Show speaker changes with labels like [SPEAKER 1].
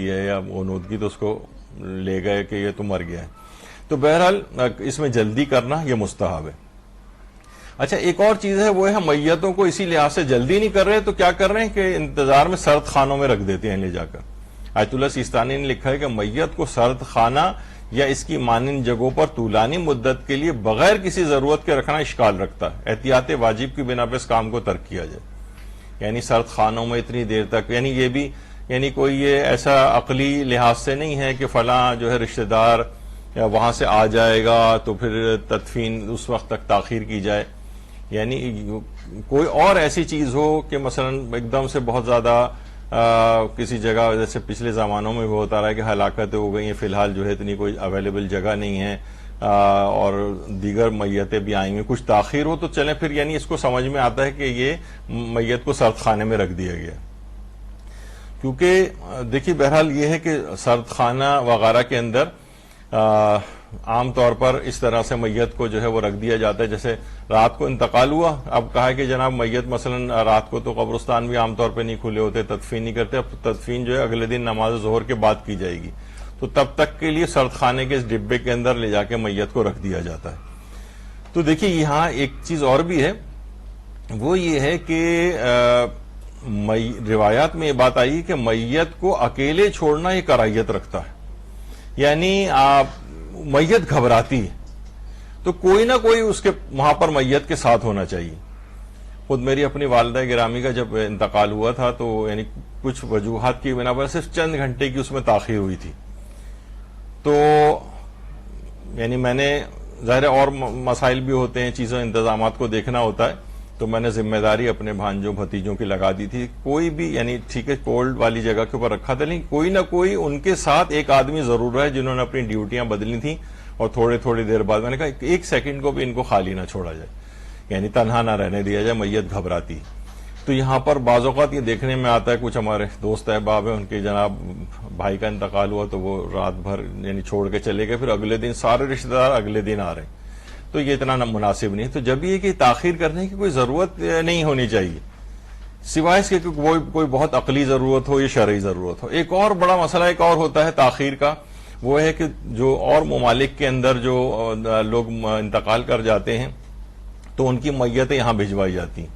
[SPEAKER 1] ہے یا غنودگی تو اس کو لے گئے کہ یہ تو مر گیا ہے. تو بہرحال اس میں جلدی کرنا یہ مستحب ہے. اچھا ایک اور چیز ہے وہ ہے میتوں کو اسی لحاظ سے جلدی نہیں کر رہے تو کیا کر رہے ہیں کہ انتظار میں سرد خانوں میں رکھ دیتے ہیں لے جا کر. آیت اللہ سیستانی نے لکھا ہے کہ میت کو سرد خانہ یا اس کی مانند جگہوں پر طولانی مدت کے لیے بغیر کسی ضرورت کے رکھنا اشکال رکھتا ہے. احتیاط واجب کی بنا پہ اس کام کو ترک کیا جائے. یعنی سرد خانوں میں اتنی دیر تک یعنی یہ بھی یعنی کوئی یہ ایسا عقلی لحاظ سے نہیں ہے کہ فلاں جو ہے رشتہ دار وہاں سے آ جائے گا تو پھر تدفین اس وقت تک تاخیر کی جائے. یعنی کوئی اور ایسی چیز ہو کہ مثلا ایک دم سے بہت زیادہ کسی جگہ جیسے پچھلے زمانوں میں بھی ہوتا رہا ہے کہ ہلاکتیں ہو گئی ہیں, فی الحال جو ہے اتنی کوئی اویلیبل جگہ نہیں ہے اور دیگر میتیں بھی آئیں گی, کچھ تاخیر ہو تو چلیں پھر یعنی اس کو سمجھ میں آتا ہے کہ یہ میت کو سرد خانے میں رکھ دیا گیا. کیونکہ دیکھیے بہرحال یہ ہے کہ سرد خانہ وغیرہ کے اندر عام طور پر اس طرح سے میت کو جو ہے وہ رکھ دیا جاتا ہے. جیسے رات کو انتقال ہوا, اب کہا کہ جناب میت مثلا رات کو تو قبرستان بھی عام طور پہ نہیں کھلے ہوتے, تدفین نہیں کرتے, اب تدفین جو ہے اگلے دن نماز ظہر کے بعد کی جائے گی, تو تب تک کے لیے سرد خانے کے اس ڈبے کے اندر لے جا کے میت کو رکھ دیا جاتا ہے. تو دیکھیے یہاں ایک چیز اور بھی ہے, وہ یہ ہے کہ روایات میں یہ بات آئی کہ میت کو اکیلے چھوڑنا یہ کراہیت رکھتا ہے. یعنی میت گھبراتی ہے تو کوئی نہ کوئی اس کے وہاں پر میت کے ساتھ ہونا چاہیے. خود میری اپنی والدہ گرامی کا جب انتقال ہوا تھا تو یعنی کچھ وجوہات کی بنا پر صرف چند گھنٹے کی اس میں تاخیر ہوئی تھی, تو یعنی میں نے ظاہر اور مسائل بھی ہوتے ہیں, چیزوں انتظامات کو دیکھنا ہوتا ہے, تو میں نے ذمہ داری اپنے بھانجوں بھتیجوں کی لگا دی تھی. کوئی بھی یعنی ٹھیک ہے کولڈ والی جگہ کے اوپر رکھا تھا, لیکن کوئی نہ کوئی ان کے ساتھ ایک آدمی ضرور ہے جنہوں نے اپنی ڈیوٹیاں بدلی تھیں, اور تھوڑی دیر بعد میں نے کہا ایک سیکنڈ کو بھی ان کو خالی نہ چھوڑا جائے, یعنی تنہا نہ رہنے دیا جائے, میت گھبراتی. تو یہاں پر بعض اوقات یہ دیکھنے میں آتا ہے, کچھ ہمارے دوست احباب ہیں ان کے جناب بھائی کا انتقال ہوا تو وہ رات بھر یعنی چھوڑ کے چلے گئے, پھر اگلے دن سارے رشتے دار اگلے دن آ رہے ہیں, تو یہ اتنا مناسب نہیں. تو جب یہ کہ تاخیر کرنے کی کوئی ضرورت نہیں ہونی چاہیے, سوائے اس کے کوئی بہت عقلی ضرورت ہو یا شرعی ضرورت ہو. ایک اور بڑا مسئلہ ایک اور ہوتا ہے تاخیر کا, وہ ہے کہ جو اور ممالک کے اندر جو لوگ انتقال کر جاتے ہیں تو ان کی میتیں یہاں بھجوائی جاتی ہیں.